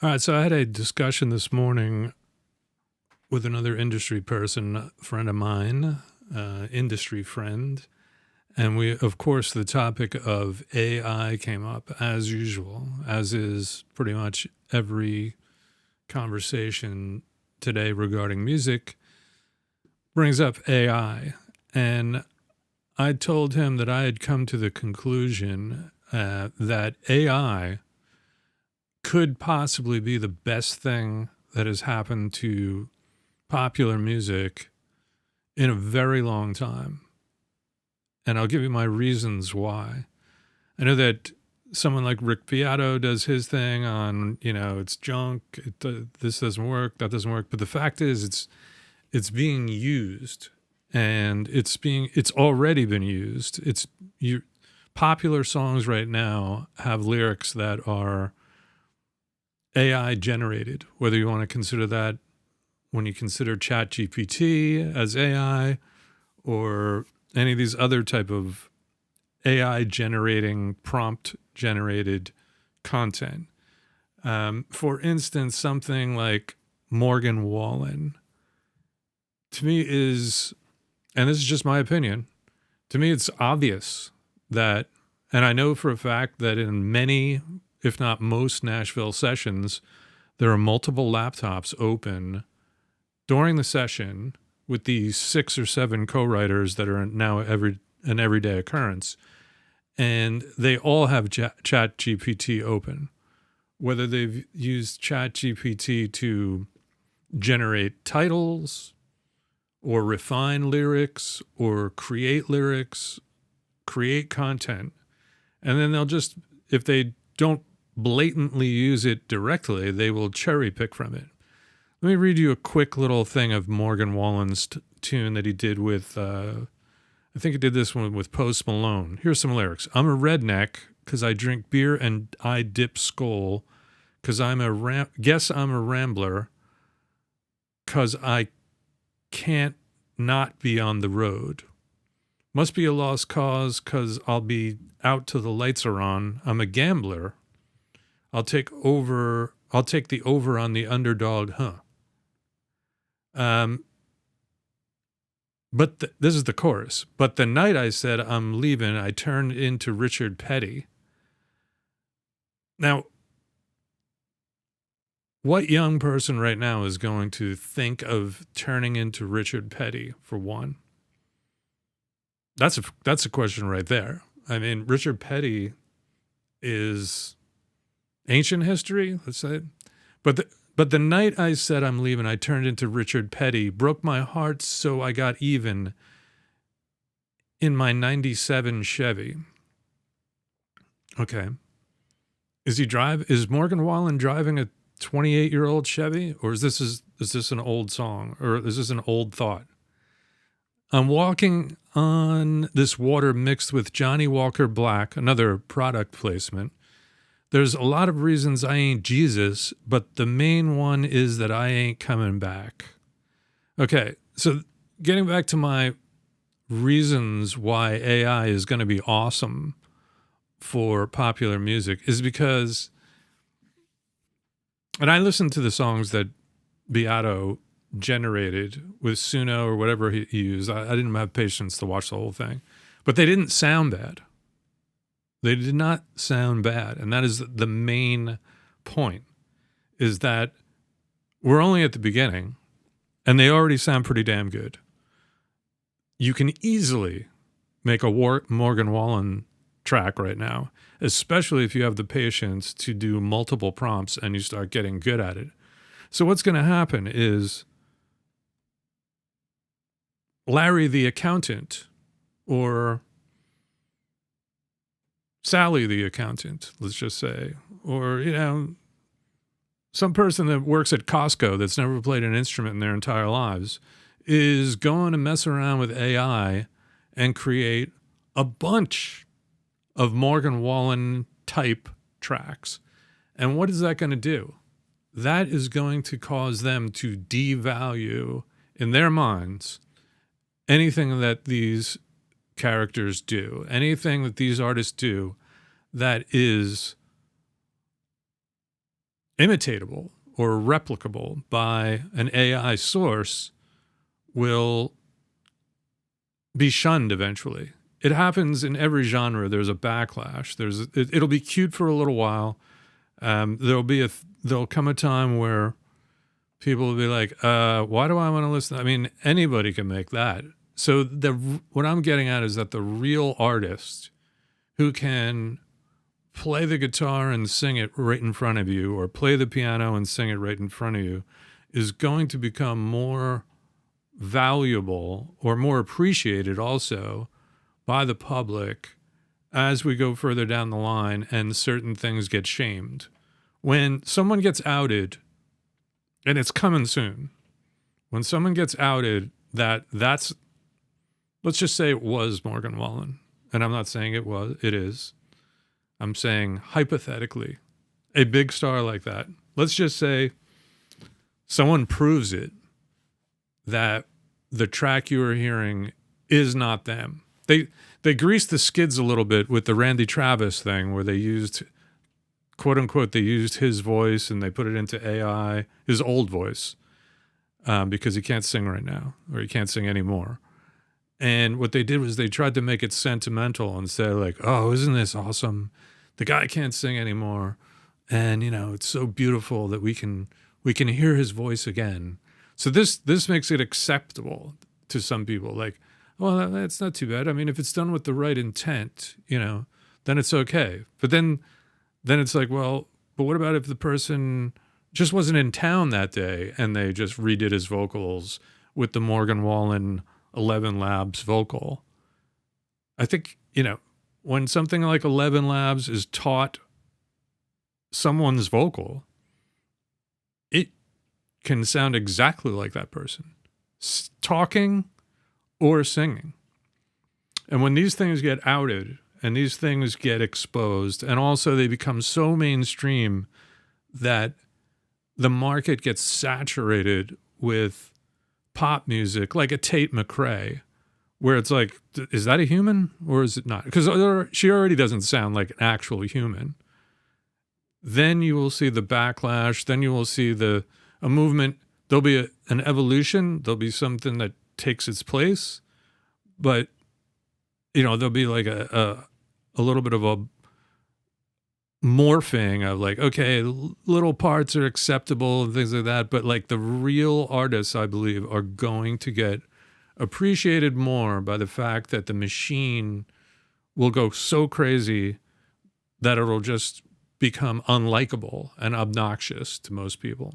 All right, so I had a discussion this morning with another industry person, a friend of mine, industry friend, and of course, the topic of AI came up as usual, as is pretty much every conversation today regarding music brings up AI. And I told him that I had come to the conclusion that AI could possibly be the best thing that has happened to popular music in a very long time. And I'll give you my reasons why. I know that someone like Rick Beato does his thing on, it's junk, this doesn't work, that doesn't work. But the fact is, it's being used, and it's already been used. Popular songs right now have lyrics that are AI generated, whether you want to consider that when you consider ChatGPT as AI or any of these other type of AI generating, prompt generated content. For instance, something like Morgan Wallen, to me is, and this is just my opinion, to me it's obvious that, and I know for a fact that in many, if not most Nashville sessions, there are multiple laptops open during the session with these 6 or 7 co-writers that are now an everyday occurrence. And they all have ChatGPT open. Whether they've used ChatGPT to generate titles or refine lyrics or create content. And then they'll just, if they don't blatantly use it directly, they will cherry pick from it. Let me read you a quick little thing of Morgan Wallen's tune that he did with, I think he did this one with Post Malone. Here's some lyrics. I'm a redneck because I drink beer and I dip skull because guess I'm a rambler because I can't not be on the road. Must be a lost cause because I'll be out till the lights are on. I'm a gambler. I'll take the over on the underdog, huh? But this is the chorus. But the night I said I'm leaving, I turned into Richard Petty. Now, what young person right now is going to think of turning into Richard Petty, for one? That's a question right there. I mean, Richard Petty is ancient history, let's say. But the night I said I'm leaving, I turned into Richard Petty, broke my heart so I got even in my 97 Chevy. Okay. Is Morgan Wallen driving a 28-year-old Chevy, or is this an old song, or is this an old thought? I'm walking on this water mixed with Johnny Walker Black, another product placement. There's a lot of reasons I ain't Jesus, but the main one is that I ain't coming back. Okay, so getting back to my reasons why AI is going to be awesome for popular music is because, and I listened to the songs that Beato generated with Suno or whatever he used. I didn't have patience to watch the whole thing, but they didn't sound bad. They did not sound bad. And that is the main point, is that we're only at the beginning and they already sound pretty damn good. You can easily make a Morgan Wallen track right now, especially if you have the patience to do multiple prompts and you start getting good at it. So what's going to happen is Larry the accountant, or Sally the accountant, let's just say, or, some person that works at Costco that's never played an instrument in their entire lives is going to mess around with AI and create a bunch of Morgan Wallen type tracks. And what is that going to do? That is going to cause them to devalue, in their minds, anything that these characters do, anything that these artists do that is imitatable or replicable by an AI source will be shunned eventually. It happens in every genre. There's a backlash. It'll be cute for a little while. There'll come a time where people will be like, why do I want to listen? I mean, anybody can make that. So what I'm getting at is that the real artist who can play the guitar and sing it right in front of you, or play the piano and sing it right in front of you, is going to become more valuable or more appreciated also by the public as we go further down the line and certain things get shamed. When someone gets outed, and it's coming soon, when someone gets outed that's, let's just say it was Morgan Wallen, and I'm not saying it is. I'm saying hypothetically, a big star like that, let's just say someone proves it, that the track you are hearing is not them. They greased the skids a little bit with the Randy Travis thing, where they used, quote unquote, they used his voice and they put it into AI, his old voice, because he can't sing right now, or he can't sing anymore. And what they did was they tried to make it sentimental and say like, oh, isn't this awesome? The guy can't sing anymore. And, it's so beautiful that we can hear his voice again. So this makes it acceptable to some people. Like, well, that's not too bad. I mean, if it's done with the right intent, then it's okay. But then it's like, well, but what about if the person just wasn't in town that day and they just redid his vocals with the Morgan Wallen 11 Labs vocal? I think, when something like 11 Labs is taught someone's vocal, it can sound exactly like that person, talking or singing. And when these things get outed and these things get exposed, and also they become so mainstream that the market gets saturated with pop music, like a Tate McRae, where it's like, is that a human or is it not? Because she already doesn't sound like an actual human. Then you will see the backlash. Then you will see a movement. There'll be an evolution. There'll be something that takes its place. But, there'll be like a little bit of a morphing of like, okay, little parts are acceptable and things like that. But like the real artists, I believe, are going to get appreciated more by the fact that the machine will go so crazy that it'll just become unlikable and obnoxious to most people.